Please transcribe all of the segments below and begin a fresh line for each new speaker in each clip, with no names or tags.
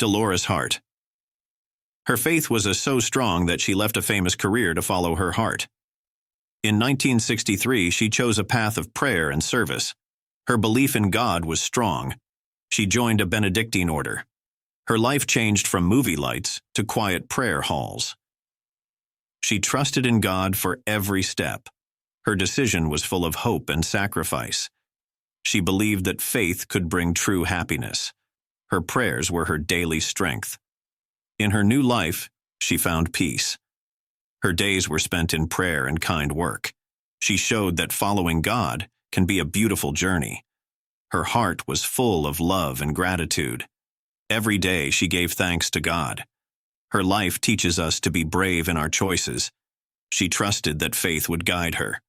Dolores Hart. Her faith was so strong that she left a famous career to follow her heart. In 1963, she chose a path of prayer and service. Her belief in God was strong. She joined a Benedictine order. Her life changed from movie lights to quiet prayer halls. She trusted in God for every step. Her decision was full of hope and sacrifice. She believed that faith could bring true happiness. Her prayers were her daily strength. In her new life, she found peace. Her days were spent in prayer and kind work. She showed that following God can be a beautiful journey. Her heart was full of love and gratitude. Every day she gave thanks to God. Her life teaches us to be brave in our choices. She trusted that faith would guide her.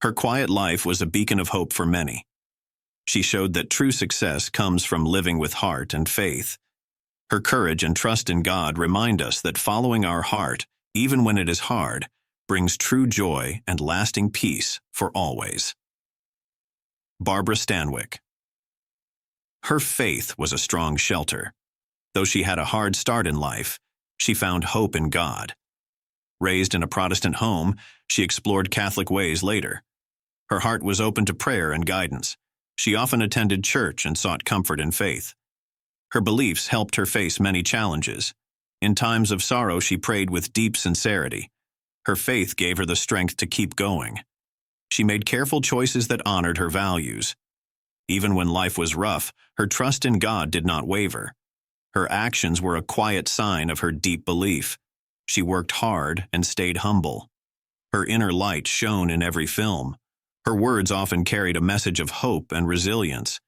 Her quiet life was a beacon of hope for many. She showed that true success comes from living with heart and faith. Her courage and trust in God remind us that following our heart, even when it is hard, brings true joy and lasting peace for always. Barbara Stanwyck. Her faith was a strong shelter. Though she had a hard start in life, she found hope in God. Raised in a Protestant home, she explored Catholic ways later. Her heart was open to prayer and guidance. She often attended church and sought comfort in faith. Her beliefs helped her face many challenges. In times of sorrow, she prayed with deep sincerity. Her faith gave her the strength to keep going. She made careful choices that honored her values. Even when life was rough, her trust in God did not waver. Her actions were a quiet sign of her deep belief. She worked hard and stayed humble. Her inner light shone in every film. Her words often carried a message of hope and resilience.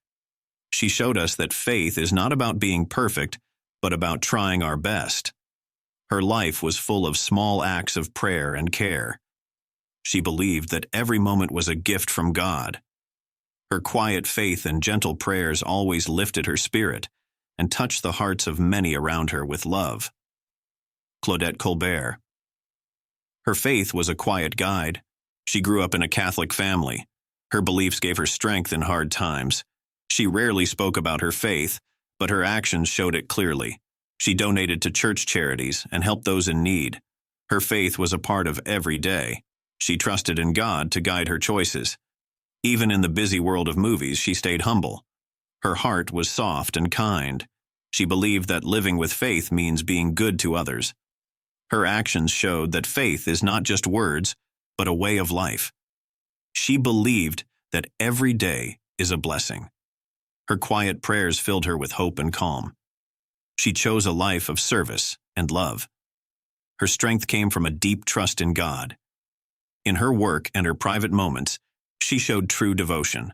She showed us that faith is not about being perfect, but about trying our best. Her life was full of small acts of prayer and care. She believed that every moment was a gift from God. Her quiet faith and gentle prayers always lifted her spirit and touched the hearts of many around her with love. Claudette Colbert. Her faith was a quiet guide. She grew up in a Catholic family. Her beliefs gave her strength in hard times. She rarely spoke about her faith, but her actions showed it clearly. She donated to church charities and helped those in need. Her faith was a part of every day. She trusted in God to guide her choices. Even in the busy world of movies, she stayed humble. Her heart was soft and kind. She believed that living with faith means being good to others. Her actions showed that faith is not just words, but a way of life. She believed that every day is a blessing. Her quiet prayers filled her with hope and calm. She chose a life of service and love. Her strength came from a deep trust in God. In her work and her private moments, she showed true devotion.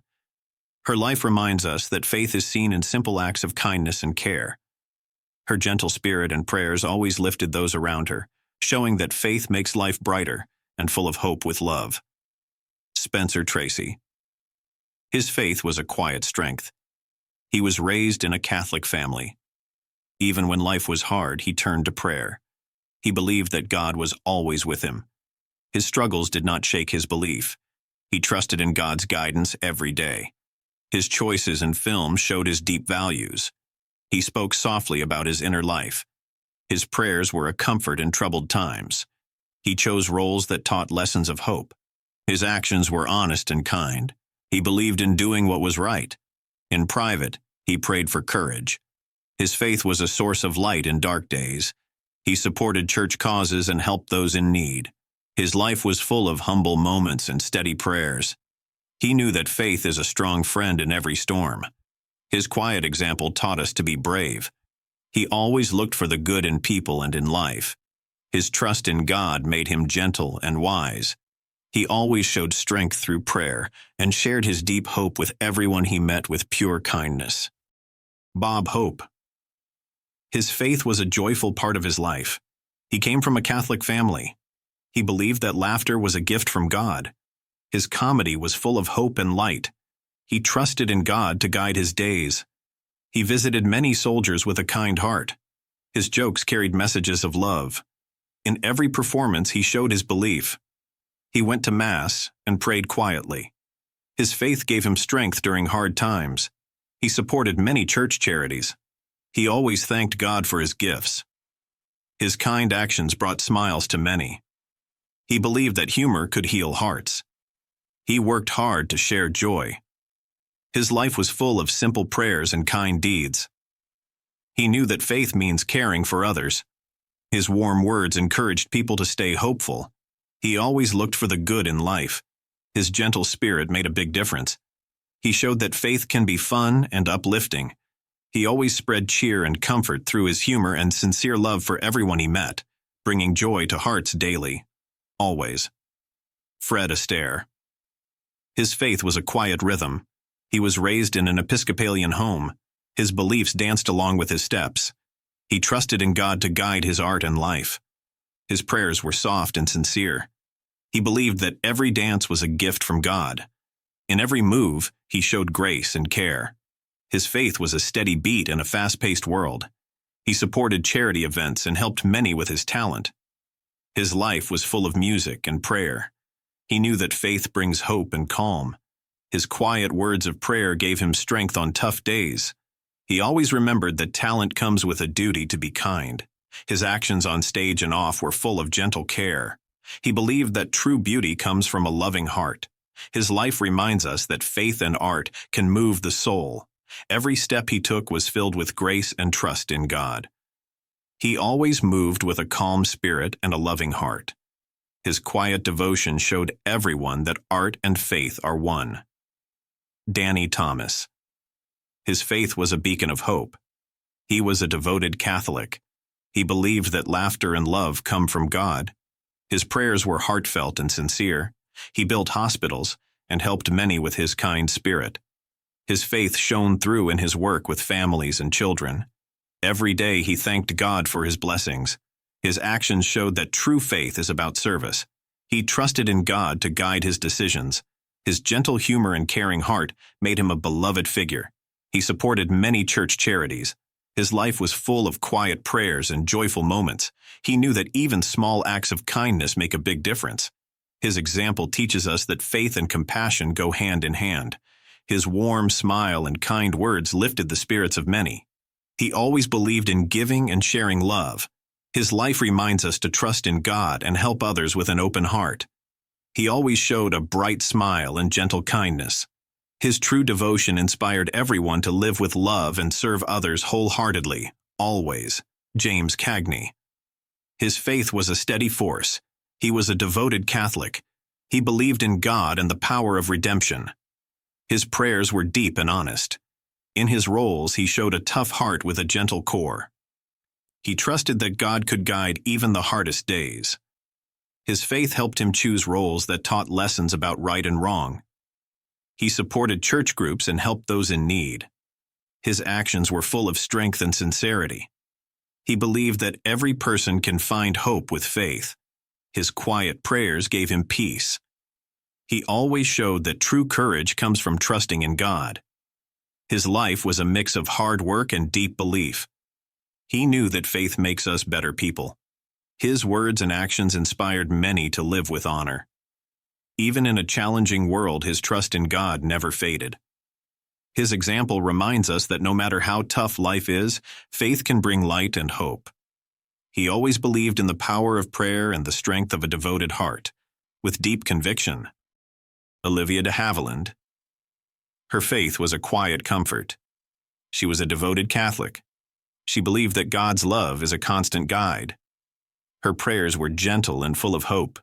Her life reminds us that faith is seen in simple acts of kindness and care. Her gentle spirit and prayers always lifted those around her, showing that faith makes life brighter and full of hope with love. Spencer Tracy. His faith was a quiet strength. He was raised in a Catholic family. Even when life was hard, he turned to prayer. He believed that God was always with him. His struggles did not shake his belief. He trusted in God's guidance every day. His choices in film showed his deep values. He spoke softly about his inner life. His prayers were a comfort in troubled times. He chose roles that taught lessons of hope. His actions were honest and kind. He believed in doing what was right. In private, he prayed for courage. His faith was a source of light in dark days. He supported church causes and helped those in need. His life was full of humble moments and steady prayers. He knew that faith is a strong friend in every storm. His quiet example taught us to be brave. He always looked for the good in people and in life. His trust in God made him gentle and wise. He always showed strength through prayer and shared his deep hope with everyone he met with pure kindness. Bob Hope. His faith was a joyful part of his life. He came from a Catholic family. He believed that laughter was a gift from God. His comedy was full of hope and light. He trusted in God to guide his days. He visited many soldiers with a kind heart. His jokes carried messages of love. In every performance, he showed his belief. He went to Mass and prayed quietly. His faith gave him strength during hard times. He supported many church charities. He always thanked God for his gifts. His kind actions brought smiles to many. He believed that humor could heal hearts. He worked hard to share joy. His life was full of simple prayers and kind deeds. He knew that faith means caring for others. His warm words encouraged people to stay hopeful. He always looked for the good in life. His gentle spirit made a big difference. He showed that faith can be fun and uplifting. He always spread cheer and comfort through his humor and sincere love for everyone he met, bringing joy to hearts daily. Always. Fred Astaire. His faith was a quiet rhythm. He was raised in an Episcopalian home. His beliefs danced along with his steps. He trusted in God to guide his art and life. His prayers were soft and sincere. He believed that every dance was a gift from God. In every move, he showed grace and care. His faith was a steady beat in a fast-paced world. He supported charity events and helped many with his talent. His life was full of music and prayer. He knew that faith brings hope and calm. His quiet words of prayer gave him strength on tough days. He always remembered that talent comes with a duty to be kind. His actions on stage and off were full of gentle care. He believed that true beauty comes from a loving heart. His life reminds us that faith and art can move the soul. Every step he took was filled with grace and trust in God. He always moved with a calm spirit and a loving heart. His quiet devotion showed everyone that art and faith are one. Danny Thomas. His faith was a beacon of hope. He was a devoted Catholic. He believed that laughter and love come from God. His prayers were heartfelt and sincere. He built hospitals and helped many with his kind spirit. His faith shone through in his work with families and children. Every day he thanked God for his blessings. His actions showed that true faith is about service. He trusted in God to guide his decisions. His gentle humor and caring heart made him a beloved figure. He supported many church charities. His life was full of quiet prayers and joyful moments. He knew that even small acts of kindness make a big difference. His example teaches us that faith and compassion go hand in hand. His warm smile and kind words lifted the spirits of many. He always believed in giving and sharing love. His life reminds us to trust in God and help others with an open heart. He always showed a bright smile and gentle kindness. His true devotion inspired everyone to live with love and serve others wholeheartedly, always. James Cagney. His faith was a steady force. He was a devoted Catholic. He believed in God and the power of redemption. His prayers were deep and honest. In his roles, he showed a tough heart with a gentle core. He trusted that God could guide even the hardest days. His faith helped him choose roles that taught lessons about right and wrong. He supported church groups and helped those in need. His actions were full of strength and sincerity. He believed that every person can find hope with faith. His quiet prayers gave him peace. He always showed that true courage comes from trusting in God. His life was a mix of hard work and deep belief. He knew that faith makes us better people. His words and actions inspired many to live with honor. Even in a challenging world, his trust in God never faded. His example reminds us that no matter how tough life is, faith can bring light and hope. He always believed in the power of prayer and the strength of a devoted heart, with deep conviction. Olivia de Havilland. Her faith was a quiet comfort. She was a devoted Catholic. She believed that God's love is a constant guide. Her prayers were gentle and full of hope.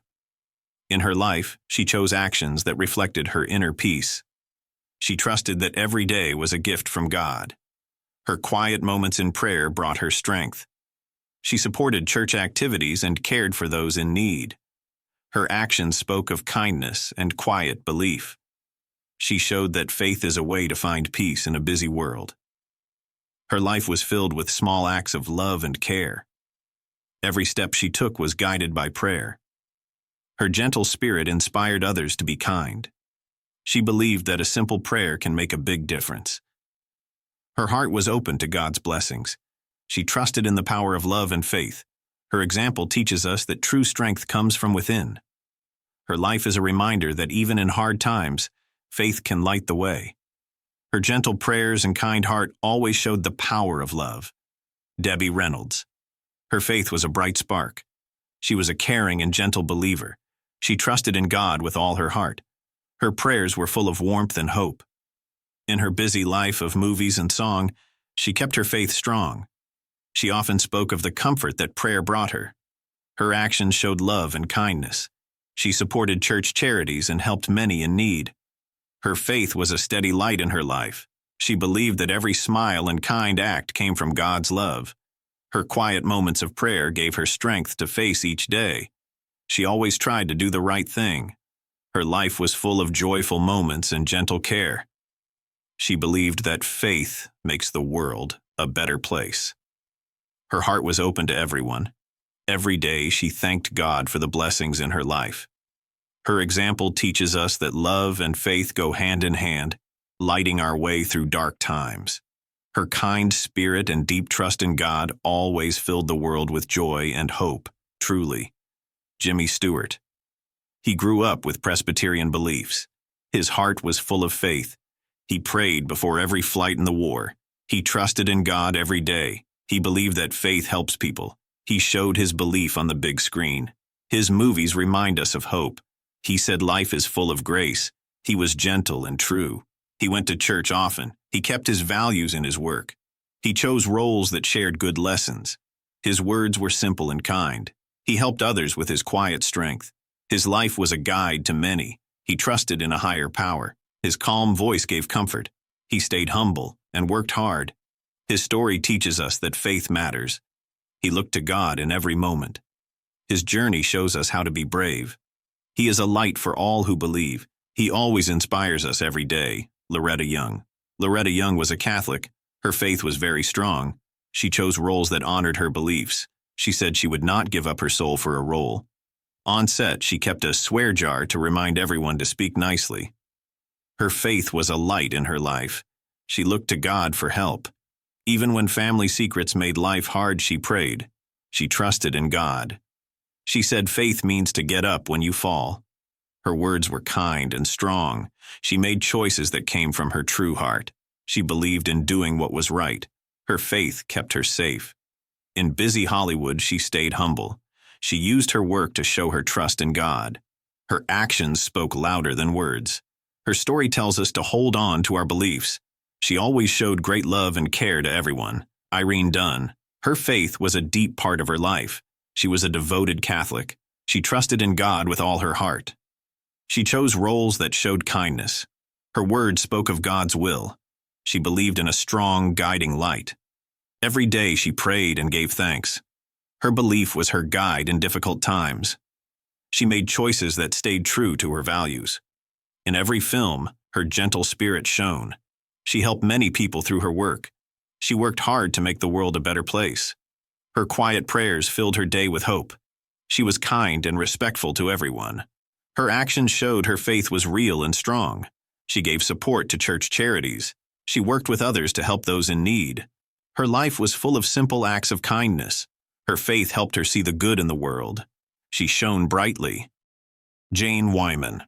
In her life, she chose actions that reflected her inner peace. She trusted that every day was a gift from God. Her quiet moments in prayer brought her strength. She supported church activities and cared for those in need. Her actions spoke of kindness and quiet belief. She showed that faith is a way to find peace in a busy world. Her life was filled with small acts of love and care. Every step she took was guided by prayer. Her gentle spirit inspired others to be kind. She believed that a simple prayer can make a big difference. Her heart was open to God's blessings. She trusted in the power of love and faith. Her example teaches us that true strength comes from within. Her life is a reminder that even in hard times, faith can light the way. Her gentle prayers and kind heart always showed the power of love. Debbie Reynolds. Her faith was a bright spark. She was a caring and gentle believer. She trusted in God with all her heart. Her prayers were full of warmth and hope. In her busy life of movies and song, she kept her faith strong. She often spoke of the comfort that prayer brought her. Her actions showed love and kindness. She supported church charities and helped many in need. Her faith was a steady light in her life. She believed that every smile and kind act came from God's love. Her quiet moments of prayer gave her strength to face each day. She always tried to do the right thing. Her life was full of joyful moments and gentle care. She believed that faith makes the world a better place. Her heart was open to everyone. Every day she thanked God for the blessings in her life. Her example teaches us that love and faith go hand in hand, lighting our way through dark times. Her kind spirit and deep trust in God always filled the world with joy and hope, truly. Jimmy Stewart. He grew up with Presbyterian beliefs. His heart was full of faith. He prayed before every flight in the war. He trusted in God every day. He believed that faith helps people. He showed his belief on the big screen. His movies remind us of hope. He said life is full of grace. He was gentle and true. He went to church often. He kept his values in his work. He chose roles that shared good lessons. His words were simple and kind. He helped others with his quiet strength. His life was a guide to many. He trusted in a higher power. His calm voice gave comfort. He stayed humble and worked hard. His story teaches us that faith matters. He looked to God in every moment. His journey shows us how to be brave. He is a light for all who believe. He always inspires us every day. Loretta Young. Loretta Young was a Catholic. Her faith was very strong. She chose roles that honored her beliefs. She said she would not give up her soul for a role. On set, she kept a swear jar to remind everyone to speak nicely. Her faith was a light in her life. She looked to God for help. Even when family secrets made life hard, she prayed. She trusted in God. She said faith means to get up when you fall. Her words were kind and strong. She made choices that came from her true heart. She believed in doing what was right. Her faith kept her safe. In busy Hollywood, she stayed humble. She used her work to show her trust in God. Her actions spoke louder than words. Her story tells us to hold on to our beliefs. She always showed great love and care to everyone. Irene Dunne. Her faith was a deep part of her life. She was a devoted Catholic. She trusted in God with all her heart. She chose roles that showed kindness. Her words spoke of God's will. She believed in a strong, guiding light. Every day she prayed and gave thanks. Her belief was her guide in difficult times. She made choices that stayed true to her values. In every film, her gentle spirit shone. She helped many people through her work. She worked hard to make the world a better place. Her quiet prayers filled her day with hope. She was kind and respectful to everyone. Her actions showed her faith was real and strong. She gave support to church charities. She worked with others to help those in need. Her life was full of simple acts of kindness. Her faith helped her see the good in the world. She shone brightly. Jane Wyman.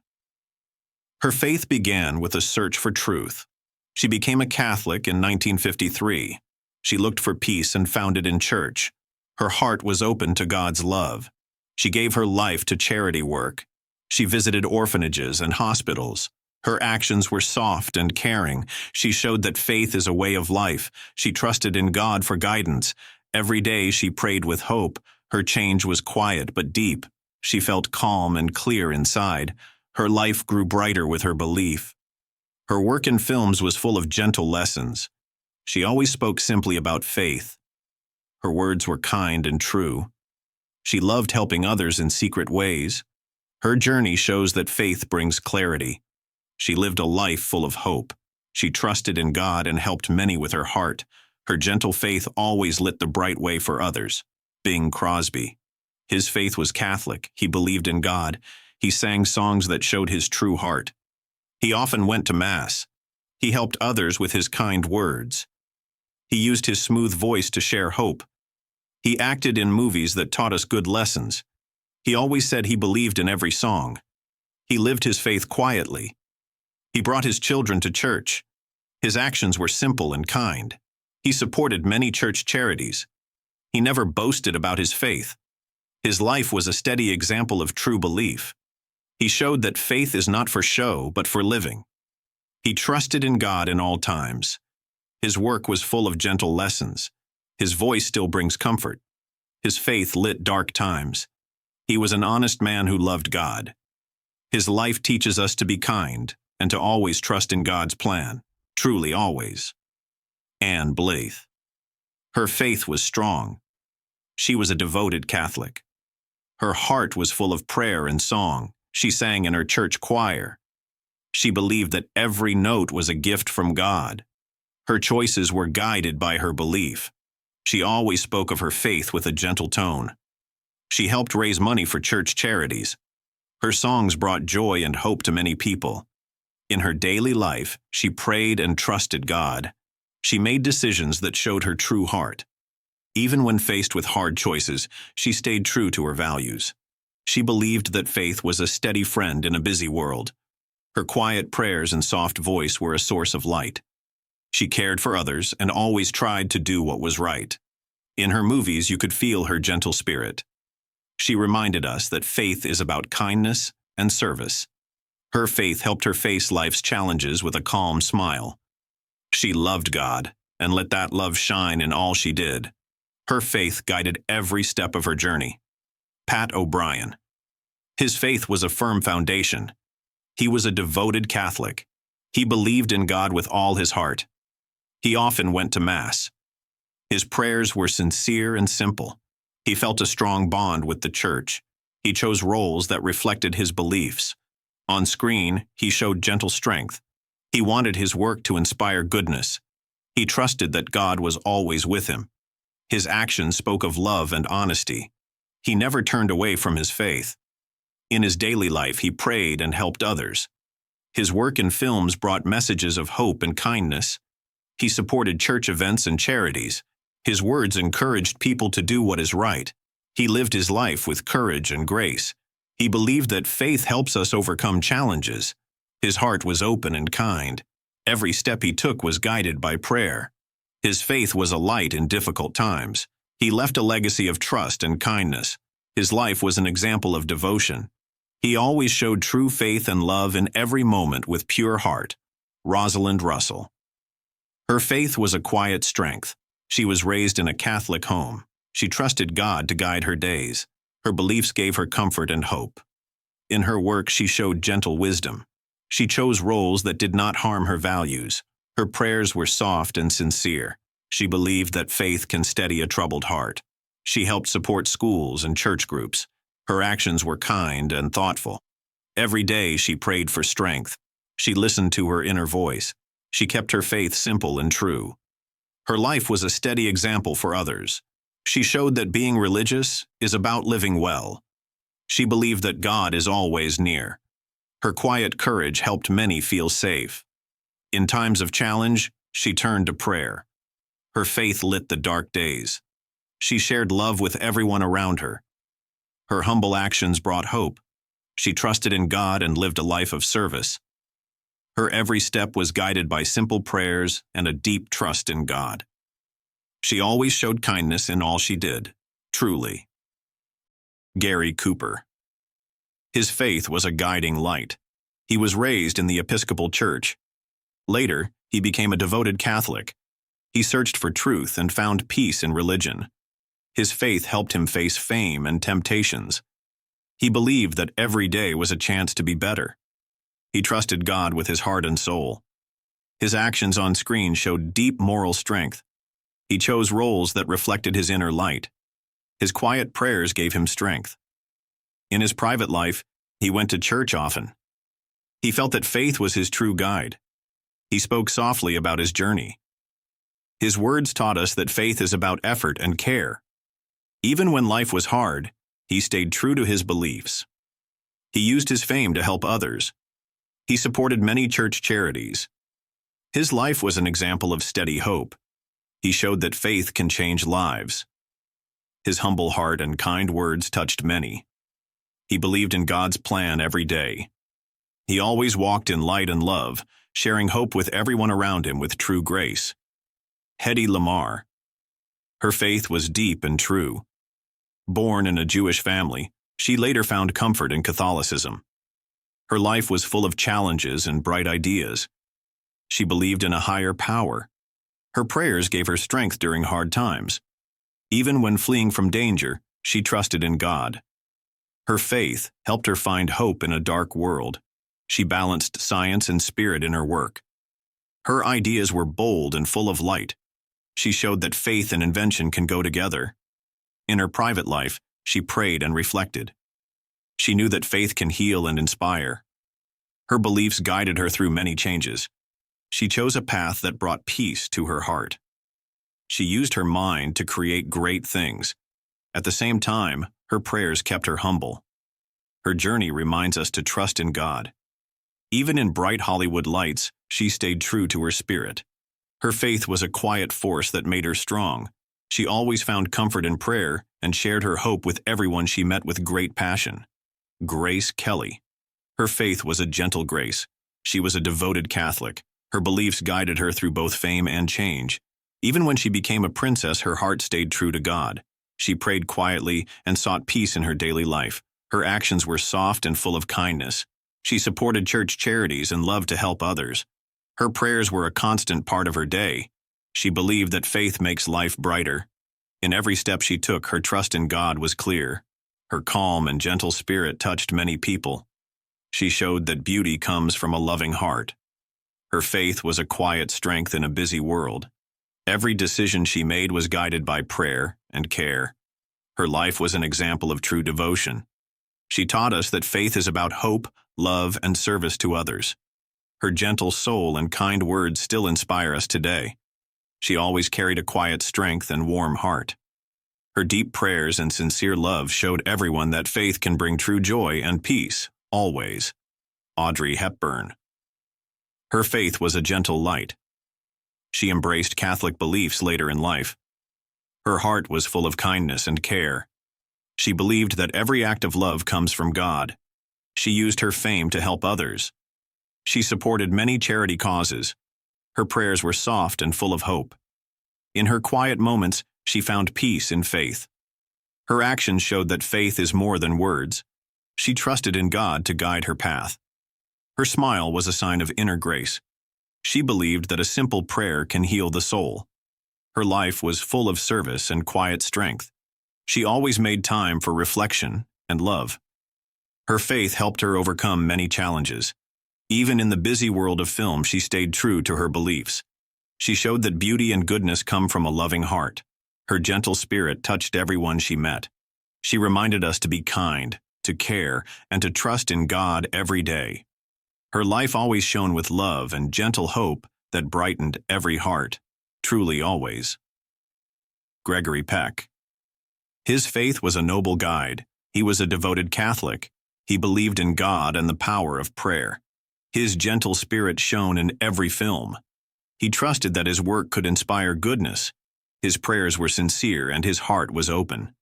Her faith began with a search for truth. She became a Catholic in 1953. She looked for peace and found it in church. Her heart was open to God's love. She gave her life to charity work. She visited orphanages and hospitals. Her actions were soft and caring. She showed that faith is a way of life. She trusted in God for guidance. Every day she prayed with hope. Her change was quiet but deep. She felt calm and clear inside. Her life grew brighter with her belief. Her work in films was full of gentle lessons. She always spoke simply about faith. Her words were kind and true. She loved helping others in secret ways. Her journey shows that faith brings clarity. She lived a life full of hope. She trusted in God and helped many with her heart. Her gentle faith always lit the bright way for others. Bing Crosby. His faith was Catholic. He believed in God. He sang songs that showed his true heart. He often went to Mass. He helped others with his kind words. He used his smooth voice to share hope. He acted in movies that taught us good lessons. He always said he believed in every song. He lived his faith quietly. He brought his children to church. His actions were simple and kind. He supported many church charities. He never boasted about his faith. His life was a steady example of true belief. He showed that faith is not for show, but for living. He trusted in God in all times. His work was full of gentle lessons. His voice still brings comfort. His faith lit dark times. He was an honest man who loved God. His life teaches us to be kind and to always trust in God's plan, truly always. Anne Blyth. Her faith was strong. She was a devoted Catholic. Her heart was full of prayer and song. She sang in her church choir. She believed that every note was a gift from God. Her choices were guided by her belief. She always spoke of her faith with a gentle tone. She helped raise money for church charities. Her songs brought joy and hope to many people. In her daily life, she prayed and trusted God. She made decisions that showed her true heart. Even when faced with hard choices, she stayed true to her values. She believed that faith was a steady friend in a busy world. Her quiet prayers and soft voice were a source of light. She cared for others and always tried to do what was right. In her movies, you could feel her gentle spirit. She reminded us that faith is about kindness and service. Her faith helped her face life's challenges with a calm smile. She loved God and let that love shine in all she did. Her faith guided every step of her journey. Pat O'Brien. His faith was a firm foundation. He was a devoted Catholic. He believed in God with all his heart. He often went to Mass. His prayers were sincere and simple. He felt a strong bond with the Church. He chose roles that reflected his beliefs. On screen, he showed gentle strength. He wanted his work to inspire goodness. He trusted that God was always with him. His actions spoke of love and honesty. He never turned away from his faith. In his daily life, he prayed and helped others. His work in films brought messages of hope and kindness. He supported church events and charities. His words encouraged people to do what is right. He lived his life with courage and grace. He believed that faith helps us overcome challenges. His heart was open and kind. Every step he took was guided by prayer. His faith was a light in difficult times. He left a legacy of trust and kindness. His life was an example of devotion. He always showed true faith and love in every moment with pure heart. Rosalind Russell. Her faith was a quiet strength. She was raised in a Catholic home. She trusted God to guide her days. Her beliefs gave her comfort and hope. In her work, she showed gentle wisdom. She chose roles that did not harm her values. Her prayers were soft and sincere. She believed that faith can steady a troubled heart. She helped support schools and church groups. Her actions were kind and thoughtful. Every day she prayed for strength. She listened to her inner voice. She kept her faith simple and true. Her life was a steady example for others. She showed that being religious is about living well. She believed that God is always near. Her quiet courage helped many feel safe. In times of challenge, she turned to prayer. Her faith lit the dark days. She shared love with everyone around her. Her humble actions brought hope. She trusted in God and lived a life of service. Her every step was guided by simple prayers and a deep trust in God. She always showed kindness in all she did, truly. Gary Cooper. His faith was a guiding light. He was raised in the Episcopal Church. Later, he became a devoted Catholic. He searched for truth and found peace in religion. His faith helped him face fame and temptations. He believed that every day was a chance to be better. He trusted God with his heart and soul. His actions on screen showed deep moral strength. He chose roles that reflected his inner light. His quiet prayers gave him strength. In his private life, he went to church often. He felt that faith was his true guide. He spoke softly about his journey. His words taught us that faith is about effort and care. Even when life was hard, he stayed true to his beliefs. He used his fame to help others. He supported many church charities. His life was an example of steady hope. He showed that faith can change lives. His humble heart and kind words touched many. He believed in God's plan every day. He always walked in light and love, sharing hope with everyone around him with true grace. Hedy Lamarr. Her faith was deep and true. Born in a Jewish family, she later found comfort in Catholicism. Her life was full of challenges and bright ideas. She believed in a higher power. Her prayers gave her strength during hard times. Even when fleeing from danger, she trusted in God. Her faith helped her find hope in a dark world. She balanced science and spirit in her work. Her ideas were bold and full of light. She showed that faith and invention can go together. In her private life, she prayed and reflected. She knew that faith can heal and inspire. Her beliefs guided her through many changes. She chose a path that brought peace to her heart. She used her mind to create great things. At the same time, her prayers kept her humble. Her journey reminds us to trust in God. Even in bright Hollywood lights, she stayed true to her spirit. Her faith was a quiet force that made her strong. She always found comfort in prayer and shared her hope with everyone she met with great passion. Grace Kelly. Her faith was a gentle grace. She was a devoted Catholic. Her beliefs guided her through both fame and change. Even when she became a princess, her heart stayed true to God. She prayed quietly and sought peace in her daily life. Her actions were soft and full of kindness. She supported church charities and loved to help others. Her prayers were a constant part of her day. She believed that faith makes life brighter. In every step she took, her trust in God was clear. Her calm and gentle spirit touched many people. She showed that beauty comes from a loving heart. Her faith was a quiet strength in a busy world. Every decision she made was guided by prayer and care. Her life was an example of true devotion. She taught us that faith is about hope, love, and service to others. Her gentle soul and kind words still inspire us today. She always carried a quiet strength and warm heart. Her deep prayers and sincere love showed everyone that faith can bring true joy and peace, always. Audrey Hepburn. Her faith was a gentle light. She embraced Catholic beliefs later in life. Her heart was full of kindness and care. She believed that every act of love comes from God. She used her fame to help others. She supported many charity causes. Her prayers were soft and full of hope. In her quiet moments, she found peace in faith. Her actions showed that faith is more than words. She trusted in God to guide her path. Her smile was a sign of inner grace. She believed that a simple prayer can heal the soul. Her life was full of service and quiet strength. She always made time for reflection and love. Her faith helped her overcome many challenges. Even in the busy world of film, she stayed true to her beliefs. She showed that beauty and goodness come from a loving heart. Her gentle spirit touched everyone she met. She reminded us to be kind, to care, and to trust in God every day. Her life always shone with love and gentle hope that brightened every heart, truly always. Gregory Peck. His faith was a noble guide. He was a devoted Catholic. He believed in God and the power of prayer. His gentle spirit shone in every film. He trusted that his work could inspire goodness. His prayers were sincere and his heart was open.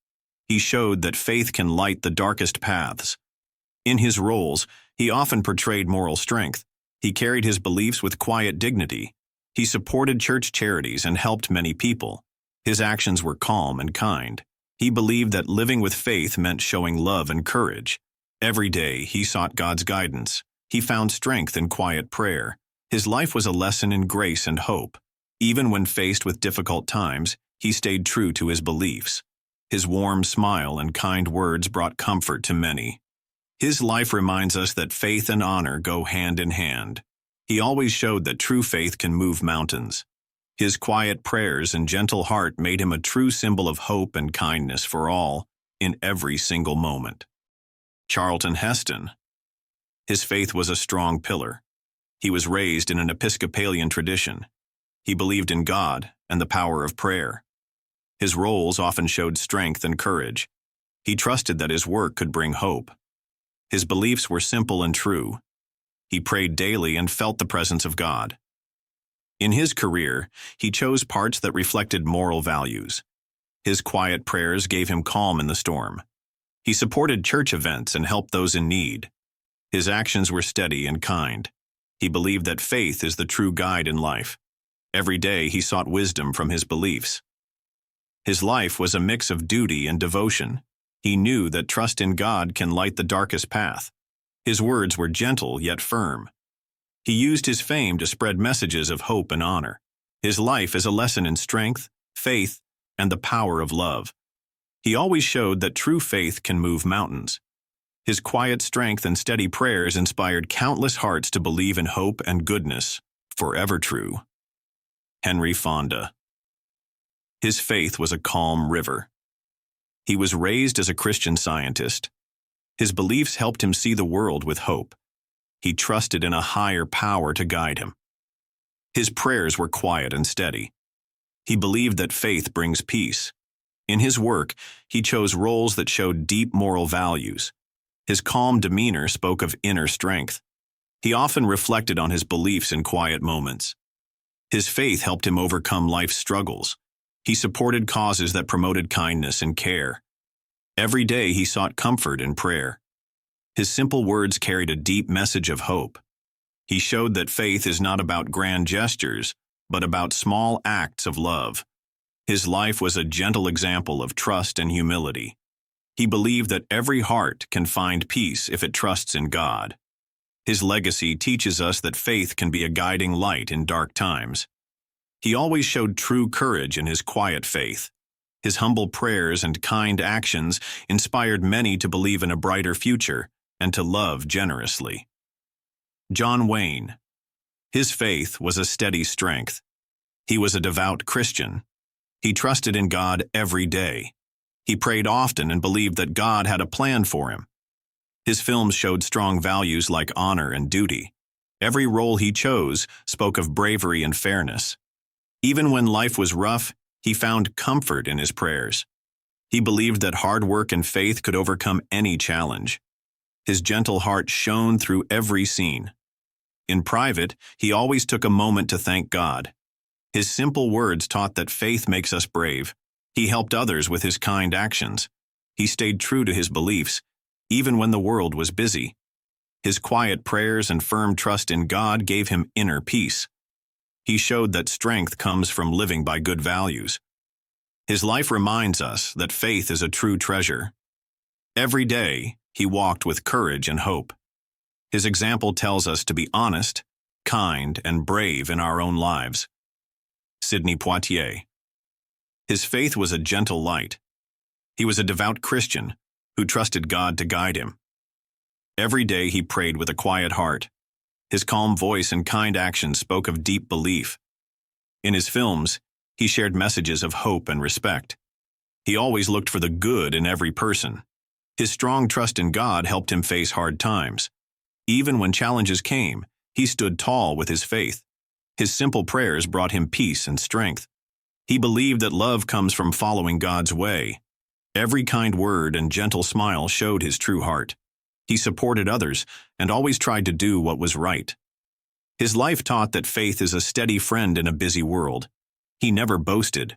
He showed that faith can light the darkest paths. In his roles, he often portrayed moral strength. He carried his beliefs with quiet dignity. He supported church charities and helped many people. His actions were calm and kind. He believed that living with faith meant showing love and courage. Every day, he sought God's guidance. He found strength in quiet prayer. His life was a lesson in grace and hope. Even when faced with difficult times, he stayed true to his beliefs. His warm smile and kind words brought comfort to many. His life reminds us that faith and honor go hand in hand. He always showed that true faith can move mountains. His quiet prayers and gentle heart made him a true symbol of hope and kindness for all, in every single moment. Charlton Heston. His faith was a strong pillar. He was raised in an Episcopalian tradition. He believed in God and the power of prayer. His roles often showed strength and courage. He trusted that his work could bring hope. His beliefs were simple and true. He prayed daily and felt the presence of God. In his career, he chose parts that reflected moral values. His quiet prayers gave him calm in the storm. He supported church events and helped those in need. His actions were steady and kind. He believed that faith is the true guide in life. Every day he sought wisdom from his beliefs. His life was a mix of duty and devotion. He knew that trust in God can light the darkest path. His words were gentle yet firm. He used his fame to spread messages of hope and honor. His life is a lesson in strength, faith, and the power of love. He always showed that true faith can move mountains. His quiet strength and steady prayers inspired countless hearts to believe in hope and goodness, forever true. Henry Fonda. His faith was a calm river. He was raised as a Christian Scientist. His beliefs helped him see the world with hope. He trusted in a higher power to guide him. His prayers were quiet and steady. He believed that faith brings peace. In his work, he chose roles that showed deep moral values. His calm demeanor spoke of inner strength. He often reflected on his beliefs in quiet moments. His faith helped him overcome life's struggles. He supported causes that promoted kindness and care. Every day he sought comfort in prayer. His simple words carried a deep message of hope. He showed that faith is not about grand gestures, but about small acts of love. His life was a gentle example of trust and humility. He believed that every heart can find peace if it trusts in God. His legacy teaches us that faith can be a guiding light in dark times. He always showed true courage in his quiet faith. His humble prayers and kind actions inspired many to believe in a brighter future and to love generously. John Wayne. His faith was a steady strength. He was a devout Christian. He trusted in God every day. He prayed often and believed that God had a plan for him. His films showed strong values like honor and duty. Every role he chose spoke of bravery and fairness. Even when life was rough, he found comfort in his prayers. He believed that hard work and faith could overcome any challenge. His gentle heart shone through every scene. In private, he always took a moment to thank God. His simple words taught that faith makes us brave. He helped others with his kind actions. He stayed true to his beliefs, even when the world was busy. His quiet prayers and firm trust in God gave him inner peace. He showed that strength comes from living by good values. His life reminds us that faith is a true treasure. Every day, he walked with courage and hope. His example tells us to be honest, kind, and brave in our own lives. Sidney Poitier. His faith was a gentle light. He was a devout Christian who trusted God to guide him. Every day he prayed with a quiet heart. His calm voice and kind actions spoke of deep belief. In his films, he shared messages of hope and respect. He always looked for the good in every person. His strong trust in God helped him face hard times. Even when challenges came, he stood tall with his faith. His simple prayers brought him peace and strength. He believed that love comes from following God's way. Every kind word and gentle smile showed his true heart. He supported others and always tried to do what was right. His life taught that faith is a steady friend in a busy world. He never boasted.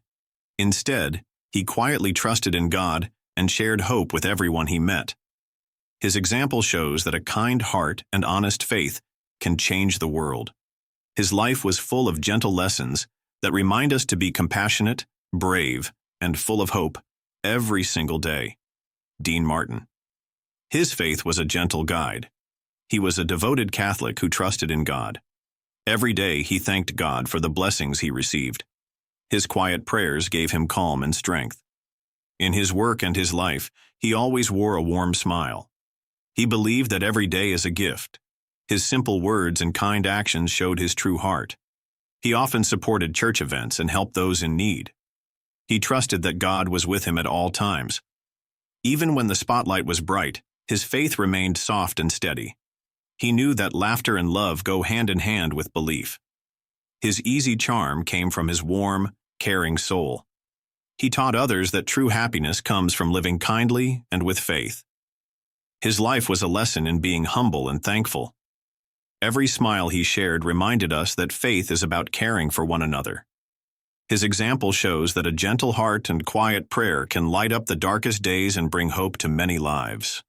Instead, he quietly trusted in God and shared hope with everyone he met. His example shows that a kind heart and honest faith can change the world. His life was full of gentle lessons that remind us to be compassionate, brave, and full of hope every single day. Dean Martin. His faith was a gentle guide. He was a devoted Catholic who trusted in God. Every day he thanked God for the blessings he received. His quiet prayers gave him calm and strength. In his work and his life, he always wore a warm smile. He believed that every day is a gift. His simple words and kind actions showed his true heart. He often supported church events and helped those in need. He trusted that God was with him at all times. Even when the spotlight was bright, his faith remained soft and steady. He knew that laughter and love go hand in hand with belief. His easy charm came from his warm, caring soul. He taught others that true happiness comes from living kindly and with faith. His life was a lesson in being humble and thankful. Every smile he shared reminded us that faith is about caring for one another. His example shows that a gentle heart and quiet prayer can light up the darkest days and bring hope to many lives.